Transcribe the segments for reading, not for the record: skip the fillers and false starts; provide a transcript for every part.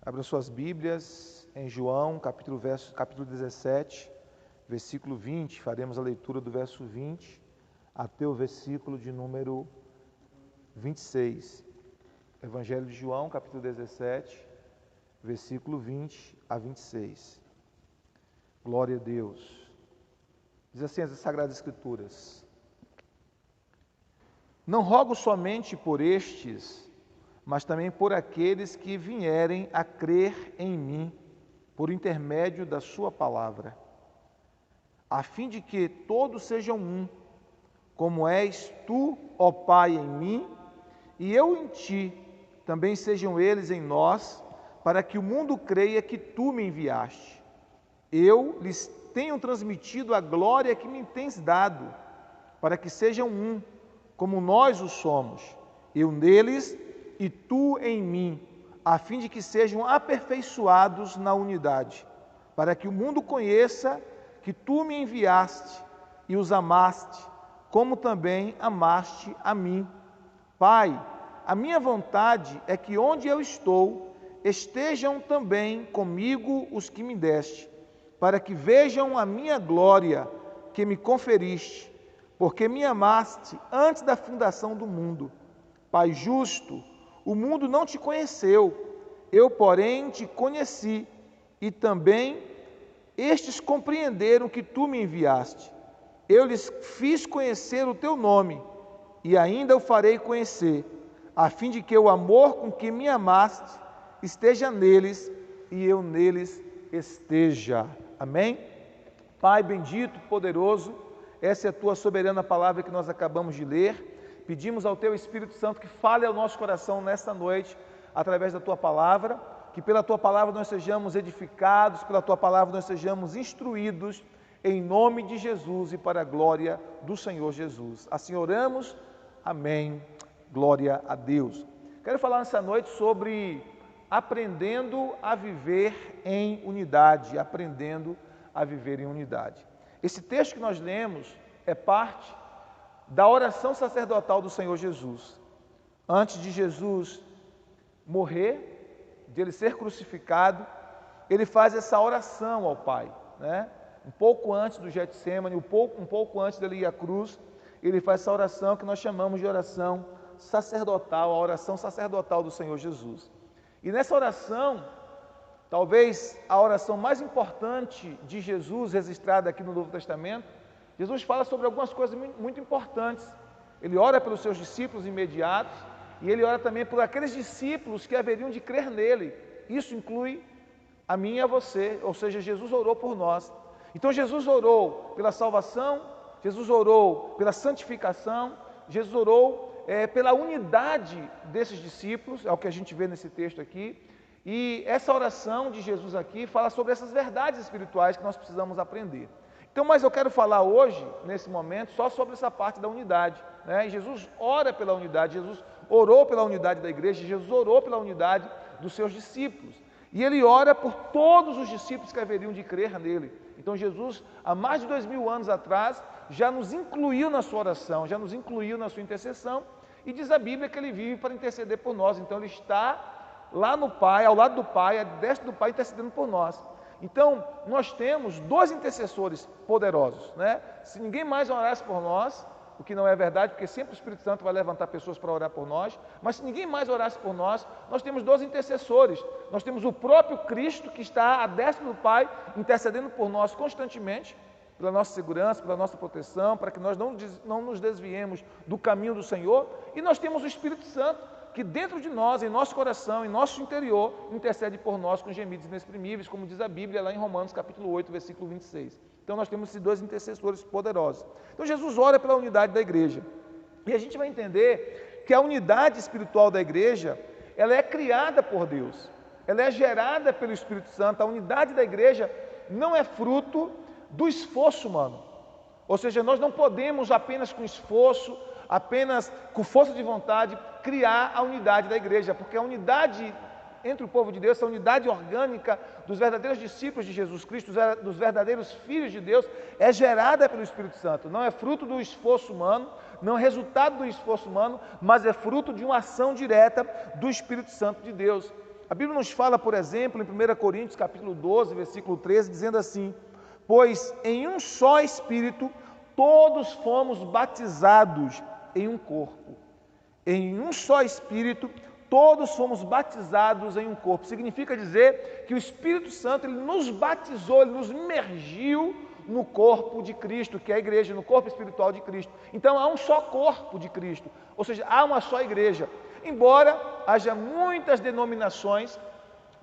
Abra suas Bíblias em João, capítulo 17, versículo 20. Faremos a leitura do verso 20 até o versículo de número 26. Evangelho de João, capítulo 17, versículo 20 a 26. Glória a Deus. Diz assim as Sagradas Escrituras: Não rogo somente por estes, mas também por aqueles que vierem a crer em mim, por intermédio da sua palavra, a fim de que todos sejam um, como és tu, ó Pai, em mim, e eu em ti, também sejam eles em nós, para que o mundo creia que tu me enviaste. Eu lhes tenho transmitido a glória que me tens dado, para que sejam um, como nós o somos, eu neles e tu em mim, a fim de que sejam aperfeiçoados na unidade, para que o mundo conheça que tu me enviaste e os amaste, como também amaste a mim. Pai, a minha vontade é que onde eu estou, estejam também comigo os que me deste, para que vejam a minha glória que me conferiste, porque me amaste antes da fundação do mundo. Pai justo, o mundo não te conheceu, eu, porém, te conheci, e também estes compreenderam que tu me enviaste. Eu lhes fiz conhecer o teu nome, e ainda o farei conhecer, a fim de que o amor com que me amaste esteja neles, e eu neles esteja. Amém? Pai bendito, poderoso, essa é a tua soberana palavra que nós acabamos de ler. Pedimos ao teu Espírito Santo que fale ao nosso coração nesta noite, através da tua palavra, que pela tua palavra nós sejamos edificados, pela tua palavra nós sejamos instruídos, em nome de Jesus e para a glória do Senhor Jesus. Assim oramos, amém, glória a Deus. Quero falar nessa noite sobre aprendendo a viver em unidade, aprendendo a viver em unidade. Esse texto que nós lemos é parte da oração sacerdotal do Senhor Jesus. Antes de Jesus morrer, de ele ser crucificado, ele faz essa oração ao Pai, né? Um pouco antes do Getsêmani, um pouco antes dele ir à cruz, ele faz essa oração que nós chamamos de oração sacerdotal, a oração sacerdotal do Senhor Jesus. E nessa oração, talvez a oração mais importante de Jesus, registrada aqui no Novo Testamento, Jesus fala sobre algumas coisas muito importantes. Ele ora pelos seus discípulos imediatos e ele ora também por aqueles discípulos que haveriam de crer nele. Isso inclui a mim e a você, ou seja, Jesus orou por nós. Então Jesus orou pela salvação, Jesus orou pela santificação, Jesus orou pela unidade desses discípulos, é o que a gente vê nesse texto aqui. E essa oração de Jesus aqui fala sobre essas verdades espirituais que nós precisamos aprender. Então, mas eu quero falar hoje, nesse momento, só sobre essa parte da unidade, né? E Jesus ora pela unidade, Jesus orou pela unidade da igreja, Jesus orou pela unidade dos seus discípulos. E ele ora por todos os discípulos que haveriam de crer nele. Então Jesus, há mais de 2000 anos atrás, já nos incluiu na sua oração, já nos incluiu na sua intercessão, e diz a Bíblia que ele vive para interceder por nós. Então ele está lá no Pai, ao lado do Pai, à destra do Pai, intercedendo por nós. Então, nós temos dois intercessores poderosos, né? Se ninguém mais orasse por nós, o que não é verdade, porque sempre o Espírito Santo vai levantar pessoas para orar por nós, mas se ninguém mais orasse por nós, nós temos dois intercessores. Nós temos o próprio Cristo, que está à destra do Pai, intercedendo por nós constantemente, pela nossa segurança, pela nossa proteção, para que nós não nos desviemos do caminho do Senhor, e nós temos o Espírito Santo, que dentro de nós, em nosso coração, em nosso interior, intercede por nós com gemidos inexprimíveis, como diz a Bíblia lá em Romanos capítulo 8, versículo 26. Então nós temos esses dois intercessores poderosos. Então Jesus ora pela unidade da igreja. E a gente vai entender que a unidade espiritual da igreja, ela é criada por Deus. Ela é gerada pelo Espírito Santo. A unidade da igreja não é fruto do esforço humano. Ou seja, nós não podemos apenas com esforço, apenas com força de vontade, criar a unidade da igreja, porque a unidade entre o povo de Deus, essa unidade orgânica dos verdadeiros discípulos de Jesus Cristo, dos verdadeiros filhos de Deus, é gerada pelo Espírito Santo. Não é fruto do esforço humano, não é resultado do esforço humano, mas é fruto de uma ação direta do Espírito Santo de Deus. A Bíblia nos fala, por exemplo, em 1 Coríntios, capítulo 12, versículo 13, dizendo assim: pois em um só Espírito todos fomos batizados em um corpo. Em um só Espírito todos fomos batizados em um corpo. Significa dizer que o Espírito Santo ele nos batizou, ele nos imergiu no corpo de Cristo, que é a igreja, no corpo espiritual de Cristo. Então há um só corpo de Cristo, ou seja, há uma só igreja. Embora haja muitas denominações,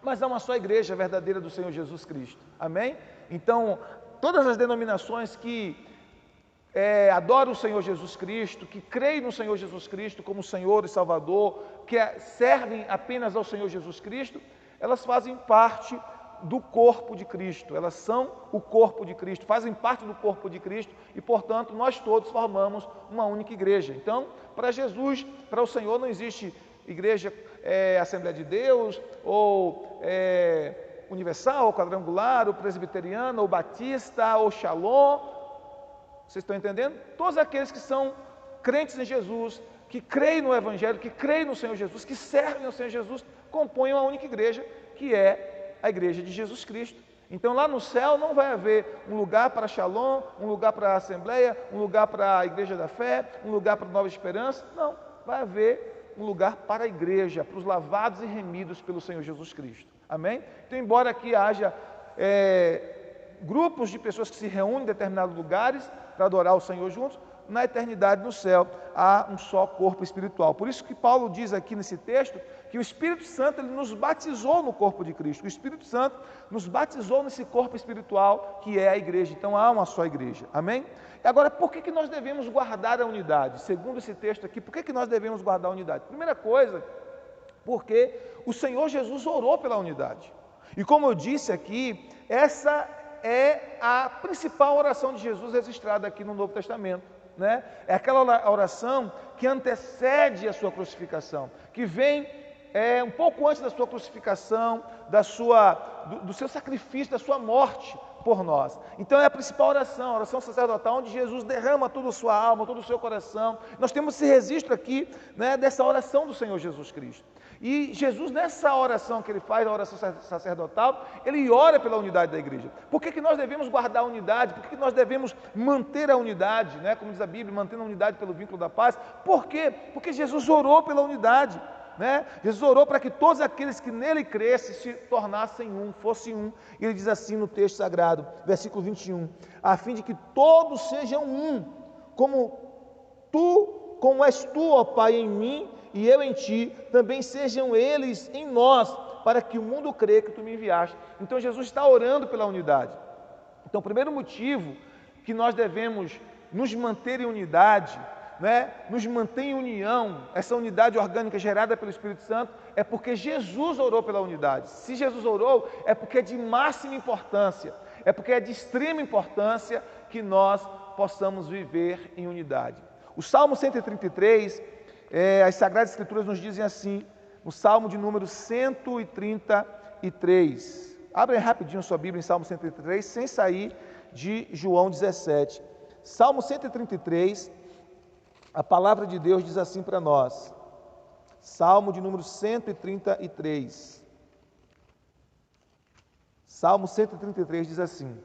mas há uma só igreja verdadeira do Senhor Jesus Cristo. Amém? Então, todas as denominações que adoram o Senhor Jesus Cristo, que creem no Senhor Jesus Cristo como Senhor e Salvador, que servem apenas ao Senhor Jesus Cristo, elas fazem parte do corpo de Cristo, elas são o corpo de Cristo, fazem parte do corpo de Cristo e, portanto, nós todos formamos uma única igreja. Então, para Jesus, para o Senhor, não existe igreja Assembleia de Deus, ou Universal, ou Quadrangular, ou Presbiteriana, ou Batista, ou Shalom. Vocês estão entendendo? Todos aqueles que são crentes em Jesus, que creem no Evangelho, que creem no Senhor Jesus, que servem ao Senhor Jesus, compõem uma única igreja, que é a igreja de Jesus Cristo. Então lá no céu não vai haver um lugar para Shalom, um lugar para a Assembleia, um lugar para a Igreja da Fé, um lugar para a Nova Esperança. Não, vai haver um lugar para a igreja, para os lavados e remidos pelo Senhor Jesus Cristo. Amém? Então, embora aqui haja grupos de pessoas que se reúnem em determinados lugares para adorar o Senhor juntos, na eternidade no céu há um só corpo espiritual. Por isso que Paulo diz aqui nesse texto que o Espírito Santo ele nos batizou no corpo de Cristo. O Espírito Santo nos batizou nesse corpo espiritual que é a igreja. Então há uma só igreja. Amém? E agora, por que nós devemos guardar a unidade? Segundo esse texto aqui, por que nós devemos guardar a unidade? Primeira coisa, porque o Senhor Jesus orou pela unidade. E como eu disse aqui, essa é a principal oração de Jesus registrada aqui no Novo Testamento. Né? É aquela oração que antecede a sua crucificação, que vem um pouco antes da sua crucificação, do seu sacrifício, da sua morte por nós. Então é a principal oração, a oração sacerdotal, onde Jesus derrama toda a sua alma, todo o seu coração. Nós temos esse registro aqui, né, dessa oração do Senhor Jesus Cristo. E Jesus, nessa oração que ele faz, a oração sacerdotal, ele ora pela unidade da igreja. Por que nós devemos guardar a unidade? Por que nós devemos manter a unidade? Né? Como diz a Bíblia, mantendo a unidade pelo vínculo da paz. Por quê? Porque Jesus orou pela unidade. Né? Jesus orou para que todos aqueles que nele crescem se tornassem um, fossem um. E ele diz assim no texto sagrado, versículo 21, a fim de que todos sejam um, como és tu, ó Pai, em mim e eu em ti, também sejam eles em nós, para que o mundo crê que tu me enviaste. Então Jesus está orando pela unidade. Então o primeiro motivo que nós devemos nos manter em unidade, né, nos manter em união, essa unidade orgânica gerada pelo Espírito Santo, é porque Jesus orou pela unidade. Se Jesus orou, é porque é de máxima importância, é porque é de extrema importância que nós possamos viver em unidade. O Salmo 133, as Sagradas Escrituras nos dizem assim, o Salmo de número 133. Abrem rapidinho sua Bíblia em Salmo 133, sem sair de João 17. Salmo 133, a palavra de Deus diz assim para nós. Salmo de número 133. Salmo 133 diz assim: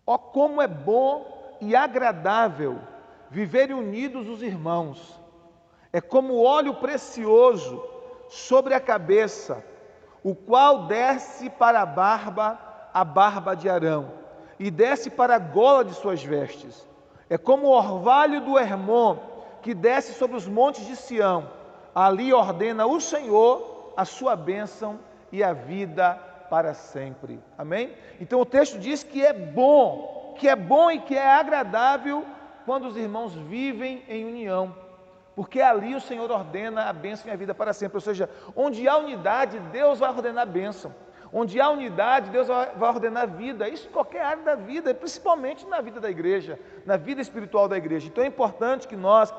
ó, como é bom e agradável viverem unidos os irmãos. É como óleo precioso sobre a cabeça, o qual desce para a barba de Arão, e desce para a gola de suas vestes. É como o orvalho do Hermon, que desce sobre os montes de Sião. Ali ordena o Senhor a sua bênção e a vida para sempre. Amém? Então o texto diz que é bom e que é agradável quando os irmãos vivem em união, porque ali o Senhor ordena a bênção e a vida para sempre. Ou seja, onde há unidade, Deus vai ordenar a bênção. Onde há unidade, Deus vai ordenar a vida. Isso em qualquer área da vida, principalmente na vida da igreja, na vida espiritual da igreja. Então é importante que nós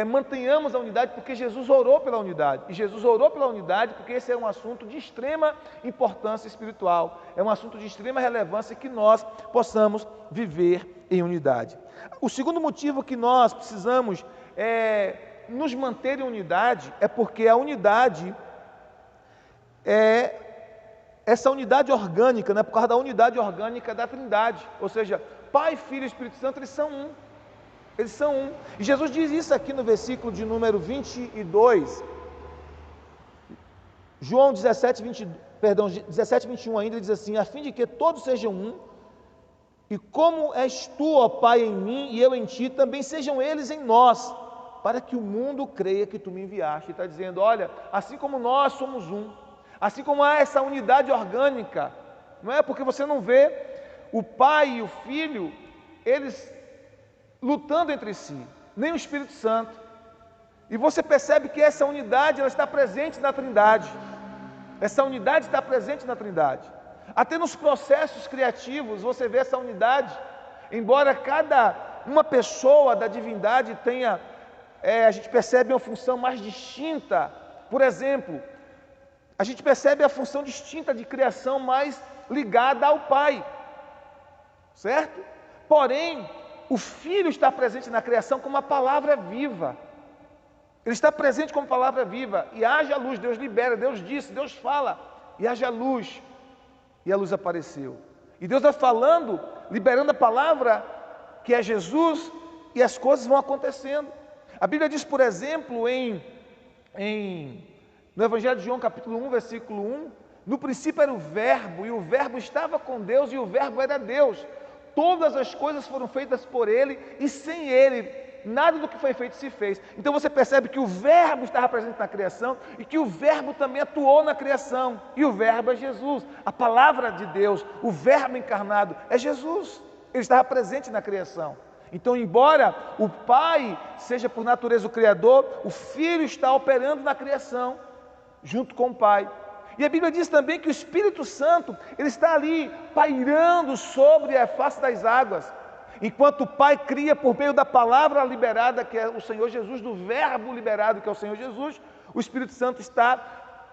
mantenhamos a unidade, porque Jesus orou pela unidade. E Jesus orou pela unidade porque esse é um assunto de extrema importância espiritual. É um assunto de extrema relevância que nós possamos viver em unidade. O segundo motivo que nós precisamos nos manter em unidade é porque a unidade essa unidade orgânica, né? Por causa da unidade orgânica da Trindade, ou seja, Pai, Filho e Espírito Santo, eles são um. Eles são um. E Jesus diz isso aqui no versículo de número 22, João 17, 21 ainda, ele diz assim: a fim de que todos sejam um, e como és tu, ó Pai, em mim e eu em ti, também sejam eles em nós, para que o mundo creia que tu me enviaste. Ele está dizendo, olha, assim como nós somos um, assim como há essa unidade orgânica, não é? Porque você não vê o Pai e o Filho, eles lutando entre si, nem o Espírito Santo. E você percebe que essa unidade, ela está presente na Trindade. Essa unidade está presente na Trindade. Até nos processos criativos você vê essa unidade. Embora cada uma pessoa da divindade tenha, a gente percebe uma função mais distinta. Por exemplo, a gente percebe a função distinta de criação mais ligada ao Pai, certo? Porém, o Filho está presente na criação como uma palavra viva. Ele está presente como palavra viva. E haja luz, Deus libera, Deus disse, Deus fala. E haja luz. E a luz apareceu. E Deus vai falando, liberando a palavra, que é Jesus, e as coisas vão acontecendo. A Bíblia diz, por exemplo, no Evangelho de João, capítulo 1, versículo 1, no princípio era o Verbo, e o Verbo estava com Deus, e o Verbo era Deus. Todas as coisas foram feitas por Ele, e sem Ele, nada do que foi feito se fez. Então você percebe que o Verbo estava presente na criação, e que o Verbo também atuou na criação. E o Verbo é Jesus, a palavra de Deus, o Verbo encarnado é Jesus. Ele estava presente na criação. Então, embora o Pai seja por natureza o Criador, o Filho está operando na criação, junto com o Pai. E a Bíblia diz também que o Espírito Santo, ele está ali pairando sobre a face das águas, enquanto o Pai cria por meio da palavra liberada, que é o Senhor Jesus, do Verbo liberado, que é o Senhor Jesus, o Espírito Santo está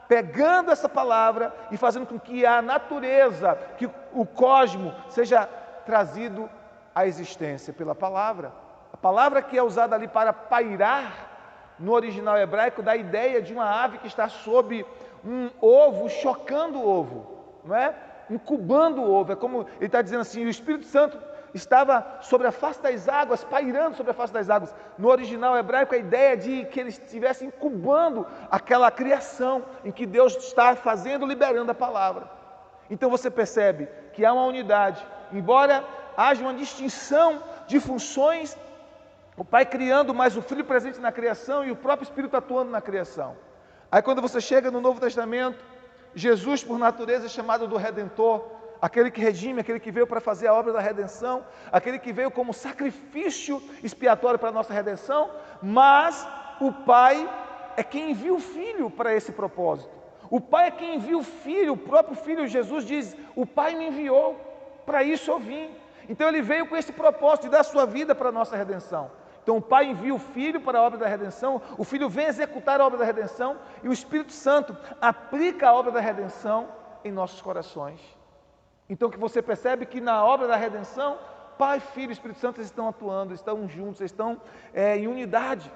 pegando essa palavra e fazendo com que a natureza, que o cosmos seja trazido à existência pela palavra. A palavra que é usada ali para pairar, no original hebraico, dá a ideia de uma ave que está sob um ovo, chocando o ovo, não é? Incubando o ovo. É como ele está dizendo assim, o Espírito Santo estava sobre a face das águas, pairando sobre a face das águas. No original hebraico, a ideia de que ele estivesse incubando aquela criação em que Deus está fazendo, liberando a palavra. Então você percebe que há uma unidade, embora haja uma distinção de funções, o Pai criando, mas o Filho presente na criação e o próprio Espírito atuando na criação. Aí quando você chega no Novo Testamento, Jesus por natureza é chamado do Redentor, aquele que redime, aquele que veio para fazer a obra da redenção, aquele que veio como sacrifício expiatório para a nossa redenção, mas o Pai é quem envia o Filho para esse propósito. O Pai é quem envia o Filho, o próprio Filho, Jesus diz, o Pai me enviou, para isso eu vim. Então ele veio com esse propósito de dar a sua vida para a nossa redenção. Então o Pai envia o Filho para a obra da redenção, o Filho vem executar a obra da redenção e o Espírito Santo aplica a obra da redenção em nossos corações. Então que você percebe que na obra da redenção, Pai, Filho e Espírito Santo estão atuando, estão juntos, estão em unidade.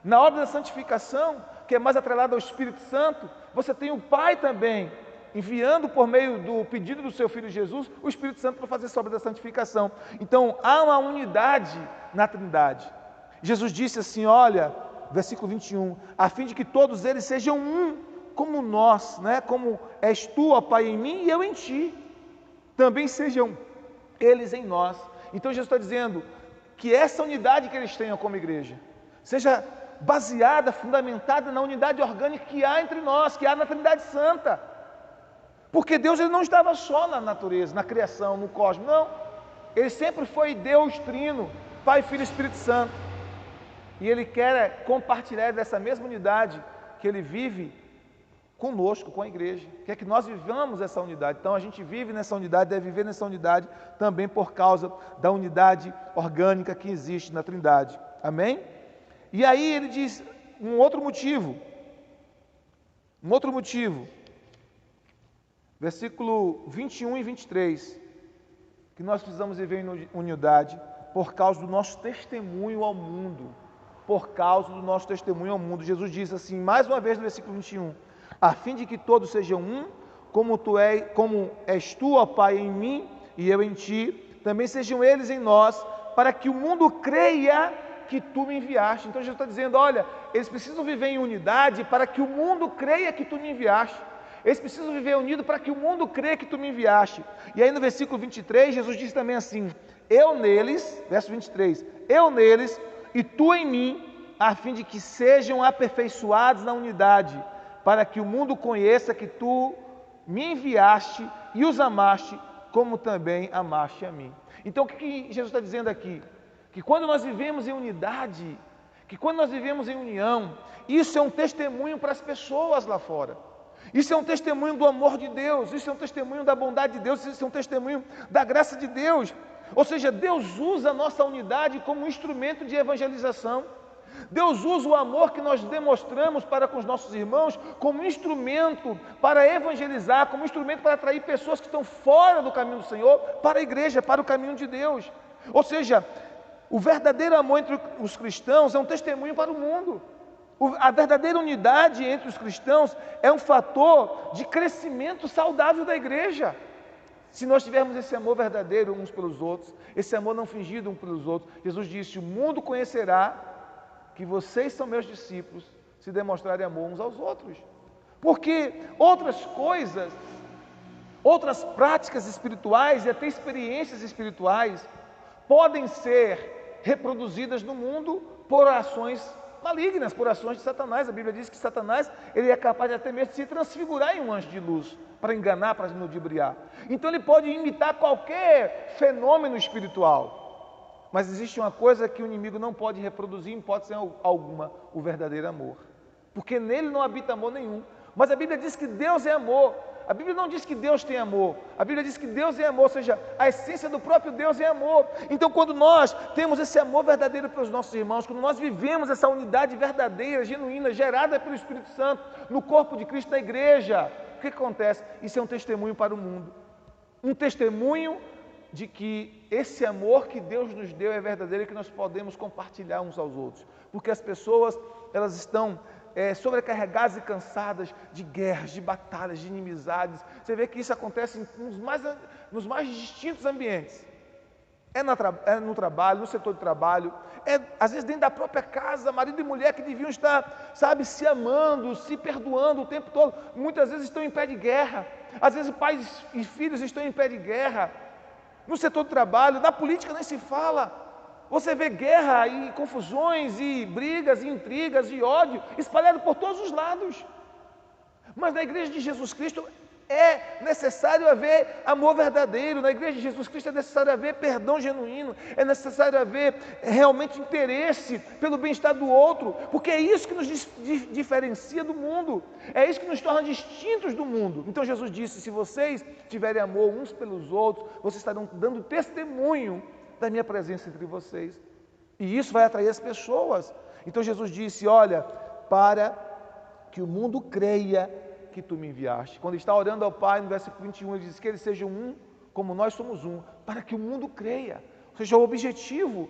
Na obra da santificação, que é mais atrelada ao Espírito Santo, você tem o Pai também enviando por meio do pedido do seu Filho Jesus, o Espírito Santo para fazer essa obra da santificação. Então há uma unidade na Trindade. Jesus disse assim, olha, versículo 21, a fim de que todos eles sejam um, como nós, né? Como és tu, ó Pai, em mim e eu em ti, também sejam eles em nós. Então Jesus está dizendo que essa unidade que eles tenham como igreja, seja baseada, fundamentada na unidade orgânica que há entre nós, que há na Trindade Santa. Porque Deus ele não estava só na natureza, na criação, no cosmos, não. Ele sempre foi Deus trino, Pai, Filho e Espírito Santo. E Ele quer compartilhar dessa mesma unidade que Ele vive conosco, com a igreja. Quer que nós vivamos essa unidade. Então a gente vive nessa unidade, deve viver nessa unidade também por causa da unidade orgânica que existe na Trindade. Amém? E aí ele diz um outro motivo. Versículo 21 e 23. Que nós precisamos viver em unidade por causa do nosso testemunho ao mundo. por causa do nosso testemunho ao mundo. Jesus diz assim, mais uma vez no versículo 21, a fim de que todos sejam um, como és tu, ó Pai, em mim e eu em ti, também sejam eles em nós, para que o mundo creia que tu me enviaste. Então Jesus está dizendo, olha, eles precisam viver em unidade para que o mundo creia que tu me enviaste. Eles precisam viver unidos para que o mundo creia que tu me enviaste. E aí no versículo 23, Jesus diz também assim, eu neles, verso 23, eu neles e tu em mim, a fim de que sejam aperfeiçoados na unidade, para que o mundo conheça que tu me enviaste e os amaste, como também amaste a mim. Então o que Jesus está dizendo aqui? Que quando nós vivemos em unidade, que quando nós vivemos em união, isso é um testemunho para as pessoas lá fora. Isso é um testemunho do amor de Deus, isso é um testemunho da bondade de Deus, isso é um testemunho da graça de Deus. Ou seja, Deus usa a nossa unidade como um instrumento de evangelização. Deus usa o amor que nós demonstramos para com os nossos irmãos como instrumento para evangelizar, como instrumento para atrair pessoas que estão fora do caminho do Senhor para a igreja, para o caminho de Deus. Ou seja, o verdadeiro amor entre os cristãos é um testemunho para o mundo. A verdadeira unidade entre os cristãos é um fator de crescimento saudável da igreja. Se nós tivermos esse amor verdadeiro uns pelos outros, esse amor não fingido uns pelos outros, Jesus disse, o mundo conhecerá que vocês são meus discípulos, se demonstrarem amor uns aos outros. Porque outras coisas, outras práticas espirituais e até experiências espirituais podem ser reproduzidas no mundo por ações malignas, por ações de Satanás. A Bíblia diz que Satanás ele é capaz de até mesmo se transfigurar em um anjo de luz, para enganar, para ludibriar. Então ele pode imitar qualquer fenômeno espiritual. Mas existe uma coisa que o inimigo não pode reproduzir em hipótese alguma, o verdadeiro amor. Porque nele não habita amor nenhum. Mas a Bíblia diz que Deus é amor. A Bíblia não diz que Deus tem amor. A Bíblia diz que Deus é amor, ou seja, a essência do próprio Deus é amor. Então quando nós temos esse amor verdadeiro pelos nossos irmãos, quando nós vivemos essa unidade verdadeira, genuína, gerada pelo Espírito Santo, no corpo de Cristo, na igreja, o que acontece? Isso é um testemunho para o mundo. Um testemunho de que esse amor que Deus nos deu é verdadeiro e que nós podemos compartilhar uns aos outros. Porque as pessoas, elas estão sobrecarregadas e cansadas de guerras, de batalhas, de inimizades. Você vê que isso acontece nos mais distintos ambientes. É no trabalho, no setor de trabalho, às vezes dentro da própria casa, marido e mulher que deviam estar, se amando, se perdoando o tempo todo, muitas vezes estão em pé de guerra. Às vezes pais e filhos estão em pé de guerra. No setor do trabalho, na política nem se fala. Você vê guerra e confusões e brigas e intrigas e ódio espalhado por todos os lados. Mas na igreja de Jesus Cristo é necessário haver amor verdadeiro. Na igreja de Jesus Cristo é necessário haver perdão genuíno. É necessário haver realmente interesse pelo bem-estar do outro. Porque é isso que nos diferencia do mundo. É isso que nos torna distintos do mundo. Então Jesus disse, se vocês tiverem amor uns pelos outros, vocês estarão dando testemunho da minha presença entre vocês. E isso vai atrair as pessoas. Então Jesus disse, olha, para que o mundo creia que tu me enviaste. Quando está orando ao Pai, no versículo 21, ele diz que eles sejam um, como nós somos um, para que o mundo creia. Ou seja, o objetivo,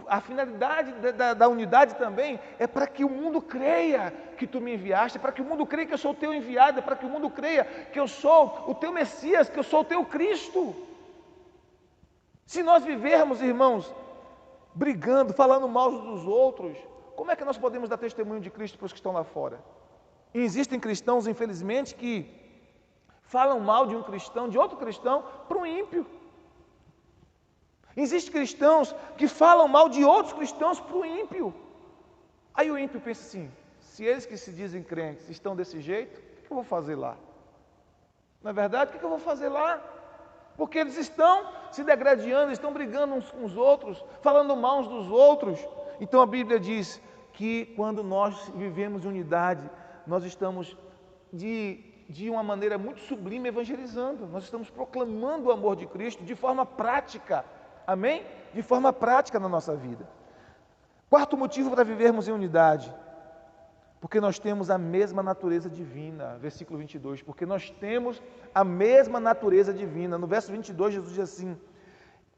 a finalidade da unidade também é para que o mundo creia que tu me enviaste, para que o mundo creia que eu sou o teu enviado, para que o mundo creia que eu sou o teu Messias, que eu sou o teu Cristo. Se nós vivermos, irmãos, brigando, falando mal uns dos outros, como é que nós podemos dar testemunho de Cristo para os que estão lá fora? E existem cristãos, infelizmente, que falam mal de um cristão, de outro cristão, para um ímpio. Existem cristãos que falam mal de outros cristãos para o ímpio. Aí o ímpio pensa assim, se eles que se dizem crentes estão desse jeito, o que eu vou fazer lá? Na verdade, o que eu vou fazer lá? Porque eles estão se degradando, estão brigando uns com os outros, falando mal uns dos outros. Então a Bíblia diz que quando nós vivemos em unidade, nós estamos de uma maneira muito sublime evangelizando. Nós estamos proclamando o amor de Cristo de forma prática. Amém? De forma prática na nossa vida. Quarto motivo para vivermos em unidade. Porque nós temos a mesma natureza divina. Versículo 22. Porque nós temos a mesma natureza divina. No verso 22, Jesus diz assim,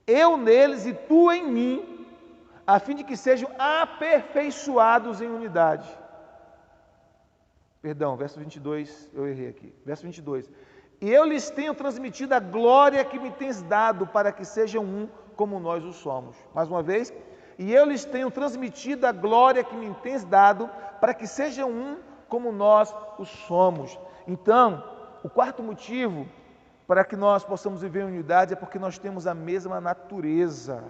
eu neles e tu em mim, a fim de que sejam aperfeiçoados em unidade. Perdão, verso 22, eu errei aqui. Verso 22. E eu lhes tenho transmitido a glória que me tens dado, para que sejam um como nós o somos. Mais uma vez. E eu lhes tenho transmitido a glória que me tens dado, para que sejam um como nós o somos. Então, o quarto motivo para que nós possamos viver em unidade é porque nós temos a mesma natureza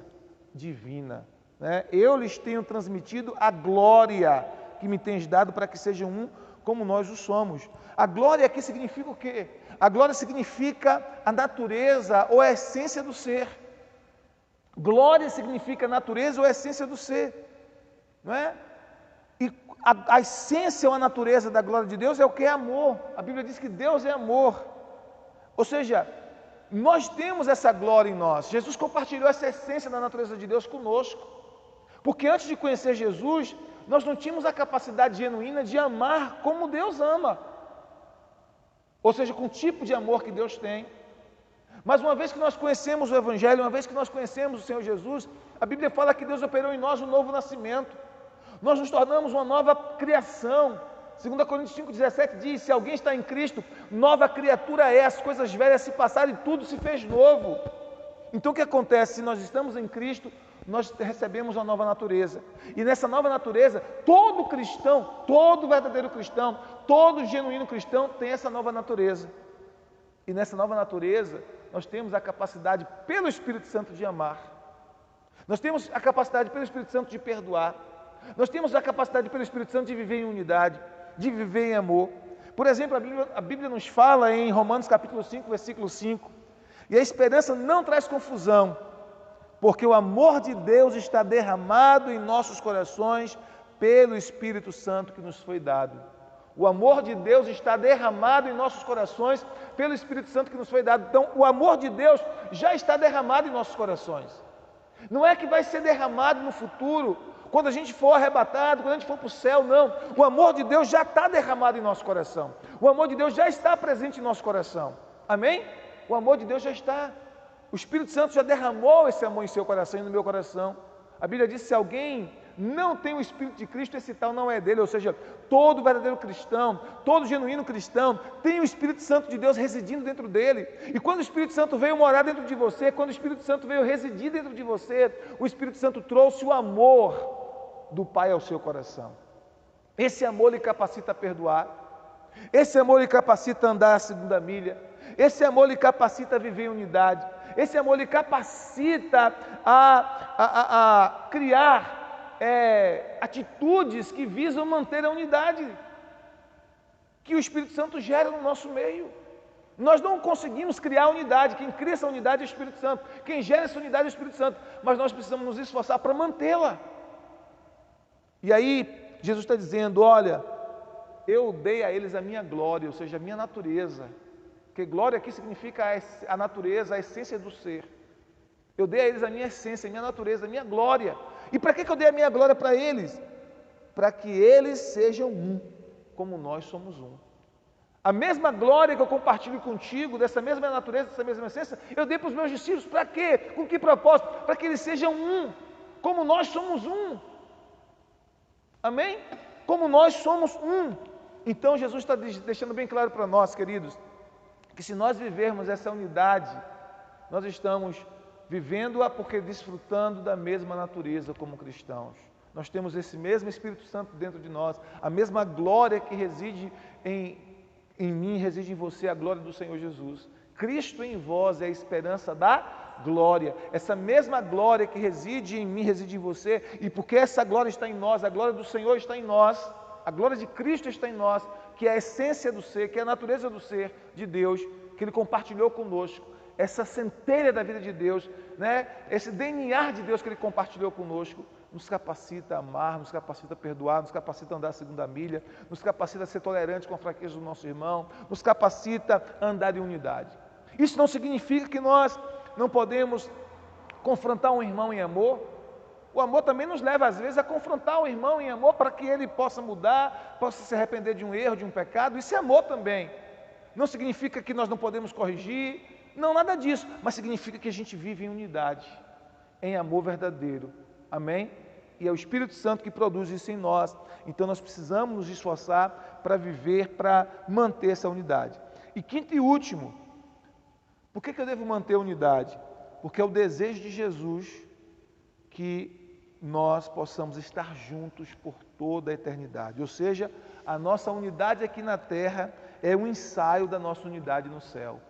divina, né? Eu lhes tenho transmitido a glória que me tens dado, para que sejam um como nós o somos. A glória aqui significa o quê? A glória significa a natureza ou a essência do ser. Glória significa natureza ou a essência do ser, não é? E a essência ou a natureza da glória de Deus é o que? É amor. A Bíblia diz que Deus é amor. Ou seja, nós temos essa glória em nós. Jesus compartilhou essa essência da natureza de Deus conosco. Porque antes de conhecer Jesus, nós não tínhamos a capacidade genuína de amar como Deus ama. Ou seja, com o tipo de amor que Deus tem. Mas uma vez que nós conhecemos o Evangelho, uma vez que nós conhecemos o Senhor Jesus, a Bíblia fala que Deus operou em nós um novo nascimento. Nós nos tornamos uma nova criação. 2 Coríntios 5,17 diz, se alguém está em Cristo, nova criatura é, as coisas velhas se passaram e tudo se fez novo. Então o que acontece? Se nós estamos em Cristo, nós recebemos uma nova natureza. E nessa nova natureza, todo cristão, todo verdadeiro cristão, todo genuíno cristão tem essa nova natureza. E nessa nova natureza, nós temos a capacidade pelo Espírito Santo de amar. Nós temos a capacidade pelo Espírito Santo de perdoar. Nós temos a capacidade pelo Espírito Santo de viver em unidade, de viver em amor. Por exemplo, a Bíblia nos fala em Romanos capítulo 5, versículo 5, e a esperança não traz confusão, porque o amor de Deus está derramado em nossos corações pelo Espírito Santo que nos foi dado. O amor de Deus está derramado em nossos corações pelo Espírito Santo que nos foi dado. Então, o amor de Deus já está derramado em nossos corações. Não é que vai ser derramado no futuro, quando a gente for arrebatado, quando a gente for para o céu, não. O amor de Deus já está derramado em nosso coração. O amor de Deus já está presente em nosso coração. Amém? O amor de Deus já está. O Espírito Santo já derramou esse amor em seu coração e no meu coração. A Bíblia diz que se alguém não tem o Espírito de Cristo, esse tal não é dele. Ou seja, todo verdadeiro cristão, todo genuíno cristão, tem o Espírito Santo de Deus residindo dentro dele. E quando o Espírito Santo veio morar dentro de você, quando o Espírito Santo veio residir dentro de você, o Espírito Santo trouxe o amor do Pai ao seu coração. Esse amor lhe capacita a perdoar. Esse amor lhe capacita a andar a segunda milha. Esse amor lhe capacita a viver em unidade. Esse amor lhe capacita a criar atitudes que visam manter a unidade que o Espírito Santo gera no nosso meio. Nós não conseguimos criar unidade. Quem cria essa unidade é o Espírito Santo. Quem gera essa unidade é o Espírito Santo. Mas nós precisamos nos esforçar para mantê-la. E aí, Jesus está dizendo, olha, eu dei a eles a minha glória, ou seja, a minha natureza. Porque glória aqui significa a natureza, a essência do ser. Eu dei a eles a minha essência, a minha natureza, a minha glória. E para que eu dei a minha glória para eles? Para que eles sejam um, como nós somos um. A mesma glória que eu compartilho contigo, dessa mesma natureza, dessa mesma essência, eu dei para os meus discípulos, para quê? Com que propósito? Para que eles sejam um, como nós somos um. Amém? Como nós somos um. Então Jesus está deixando bem claro para nós, queridos, que se nós vivermos essa unidade, nós estamos vivendo-a porque desfrutando da mesma natureza como cristãos. Nós temos esse mesmo Espírito Santo dentro de nós, a mesma glória que reside em mim, reside em você, a glória do Senhor Jesus. Cristo em vós é a esperança da glória. Essa mesma glória que reside em mim, reside em você, e porque essa glória está em nós, a glória do Senhor está em nós, a glória de Cristo está em nós, que é a essência do ser, que é a natureza do ser de Deus, que Ele compartilhou conosco, essa centelha da vida de Deus, né? Esse DNA de Deus que Ele compartilhou conosco, nos capacita a amar, nos capacita a perdoar, nos capacita a andar a segunda milha, nos capacita a ser tolerante com a fraqueza do nosso irmão, nos capacita a andar em unidade. Isso não significa que nós não podemos confrontar um irmão em amor. O amor também nos leva, às vezes, a confrontar o irmão em amor para que ele possa mudar, possa se arrepender de um erro, de um pecado. Isso é amor também. Não significa que nós não podemos corrigir, não, nada disso, mas significa que a gente vive em unidade, em amor verdadeiro. Amém? e é o Espírito Santo que produz isso em nós. Então nós precisamos nos esforçar para viver, para manter essa unidade. E quinto e último, por que eu devo manter a unidade? Porque é o desejo de Jesus que nós possamos estar juntos por toda a eternidade. Ou seja, a nossa unidade aqui na terra é um ensaio da nossa unidade no céu.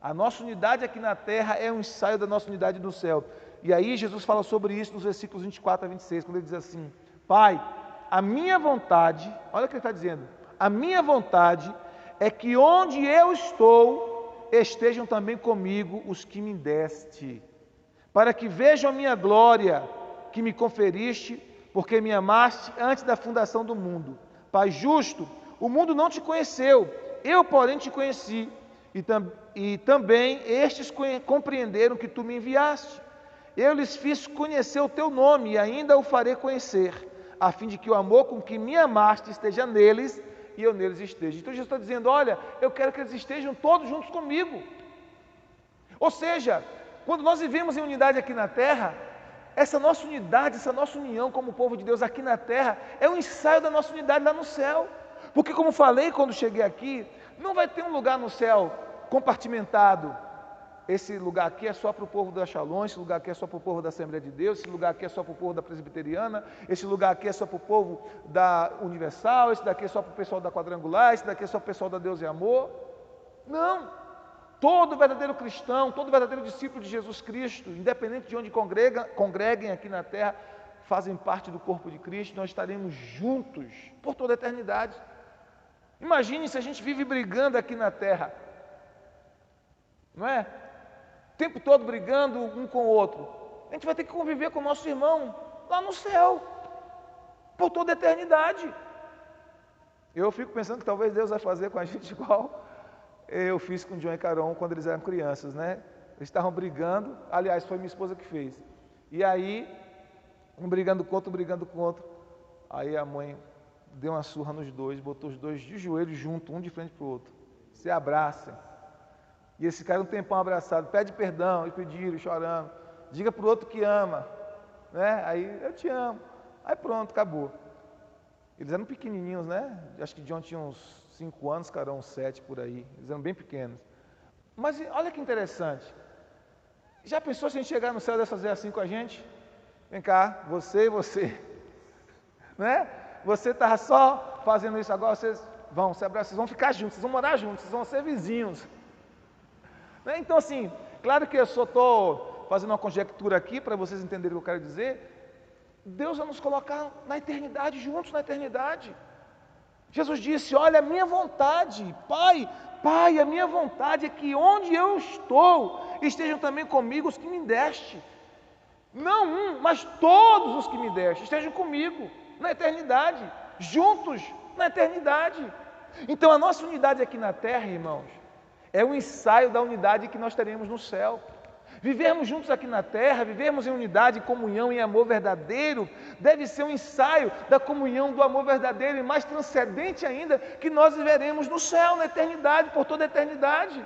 A nossa unidade aqui na terra é um ensaio da nossa unidade no céu. E aí Jesus fala sobre isso nos versículos 24 a 26, quando ele diz assim: Pai, a minha vontade, olha o que ele está dizendo, a minha vontade é que onde eu estou, estejam também comigo os que me deste, para que vejam a minha glória que me conferiste, porque me amaste antes da fundação do mundo. Pai justo, o mundo não te conheceu, eu porém te conheci, e também estes compreenderam que tu me enviaste. Eu lhes fiz conhecer o teu nome e ainda o farei conhecer, a fim de que o amor com que me amaste esteja neles e eu neles esteja. Então Jesus está dizendo, olha, eu quero que eles estejam todos juntos comigo. Ou seja, quando nós vivemos em unidade aqui na terra, essa nossa unidade, essa nossa união como povo de Deus aqui na terra, é um ensaio da nossa unidade lá no céu. Porque como falei quando cheguei aqui, não vai ter um lugar no céu compartimentado. Esse lugar aqui é só para o povo da Shalom, esse lugar aqui é só para o povo da Assembleia de Deus, esse lugar aqui é só para o povo da Presbiteriana, esse lugar aqui é só para o povo da Universal, esse daqui é só para o pessoal da Quadrangular, esse daqui é só para o pessoal da Deus e Amor. Não! Todo verdadeiro cristão, todo verdadeiro discípulo de Jesus Cristo, independente de onde congreguem aqui na terra, fazem parte do corpo de Cristo, nós estaremos juntos por toda a eternidade. Imagine se a gente vive brigando aqui na terra, não é? O tempo todo brigando um com o outro. A gente vai ter que conviver com o nosso irmão lá no céu, por toda a eternidade. Eu fico pensando que talvez Deus vai fazer com a gente igual eu fiz com o John e Carol quando eles eram crianças, né? Eles estavam brigando, aliás, foi minha esposa que fez. E aí, um brigando com outro. Aí a mãe deu uma surra nos dois, botou os dois de joelhos juntos, um de frente para o outro. Se abraçam. E esse cara um tempão abraçado, pede perdão, e pediram, chorando. Diga para o outro que ama, né? Aí, eu te amo. Aí pronto, acabou. Eles eram pequenininhos, né? Acho que John tinha uns 5 anos, Carol uns 7 por aí. Eles eram bem pequenos. Mas olha que interessante. Já pensou se a gente chegar no céu e fazer assim com a gente? Vem cá, você e você. Né? Você estava só fazendo isso, agora vocês vão se abraçar, vocês vão ficar juntos, vocês vão morar juntos, vocês vão ser vizinhos. Né? Então assim, claro que eu só estou fazendo uma conjectura aqui para vocês entenderem o que eu quero dizer. Deus vai nos colocar na eternidade, juntos na eternidade. Jesus disse, olha, a minha vontade, Pai, a minha vontade é que onde eu estou, estejam também comigo os que me deste. Não um, mas todos os que me deste, estejam comigo na eternidade, juntos na eternidade. Então a nossa unidade aqui na terra, irmãos, é um ensaio da unidade que nós teremos no céu. Vivermos juntos aqui na terra, vivermos em unidade, comunhão e amor verdadeiro, deve ser um ensaio da comunhão, do amor verdadeiro e mais transcendente ainda, que nós viveremos no céu, na eternidade, por toda a eternidade.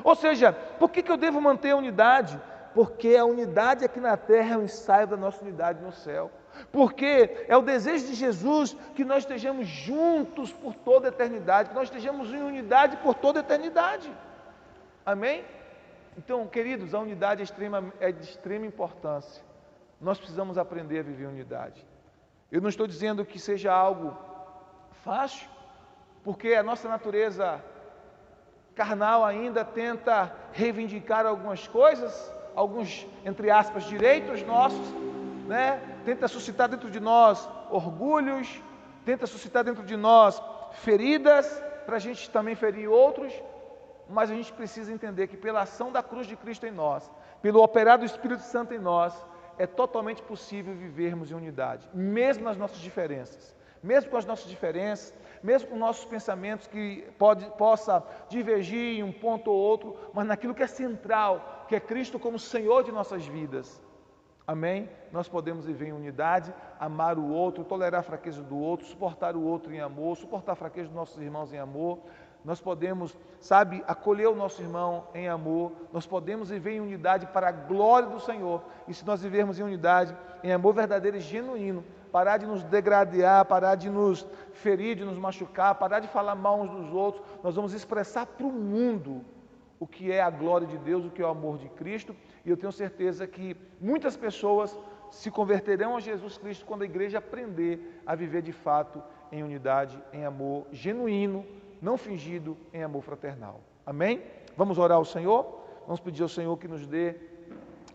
Ou seja, por que eu devo manter a unidade? Porque a unidade aqui na terra é um ensaio da nossa unidade no céu. Porque é o desejo de Jesus que nós estejamos juntos por toda a eternidade, que nós estejamos em unidade por toda a eternidade. Amém? Então, queridos, a unidade é de extrema importância. Nós precisamos aprender a viver em unidade. Eu não estou dizendo que seja algo fácil, porque a nossa natureza carnal ainda tenta reivindicar algumas coisas, alguns, entre aspas, direitos nossos, né? Tenta suscitar dentro de nós orgulhos, tenta suscitar dentro de nós feridas, para a gente também ferir outros. Mas a gente precisa entender que pela ação da cruz de Cristo em nós, pelo operar do Espírito Santo em nós, é totalmente possível vivermos em unidade, mesmo nas nossas diferenças, mesmo com as nossas diferenças, mesmo com nossos pensamentos que possa divergir em um ponto ou outro, mas naquilo que é central, que é Cristo como Senhor de nossas vidas. Amém? Nós podemos viver em unidade, amar o outro, tolerar a fraqueza do outro, suportar o outro em amor, suportar a fraqueza dos nossos irmãos em amor. Nós podemos, acolher o nosso irmão em amor. Nós podemos viver em unidade para a glória do Senhor. E se nós vivermos em unidade, em amor verdadeiro e genuíno, parar de nos degradar, parar de nos ferir, de nos machucar, parar de falar mal uns dos outros, nós vamos expressar para o mundo o que é a glória de Deus, o que é o amor de Cristo, e eu tenho certeza que muitas pessoas se converterão a Jesus Cristo quando a igreja aprender a viver de fato em unidade, em amor genuíno, não fingido, em amor fraternal. Amém? Vamos orar ao Senhor? Vamos pedir ao Senhor que nos dê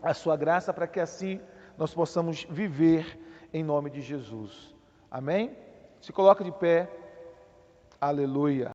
a sua graça para que assim nós possamos viver em nome de Jesus. Amém? Se coloca de pé. Aleluia.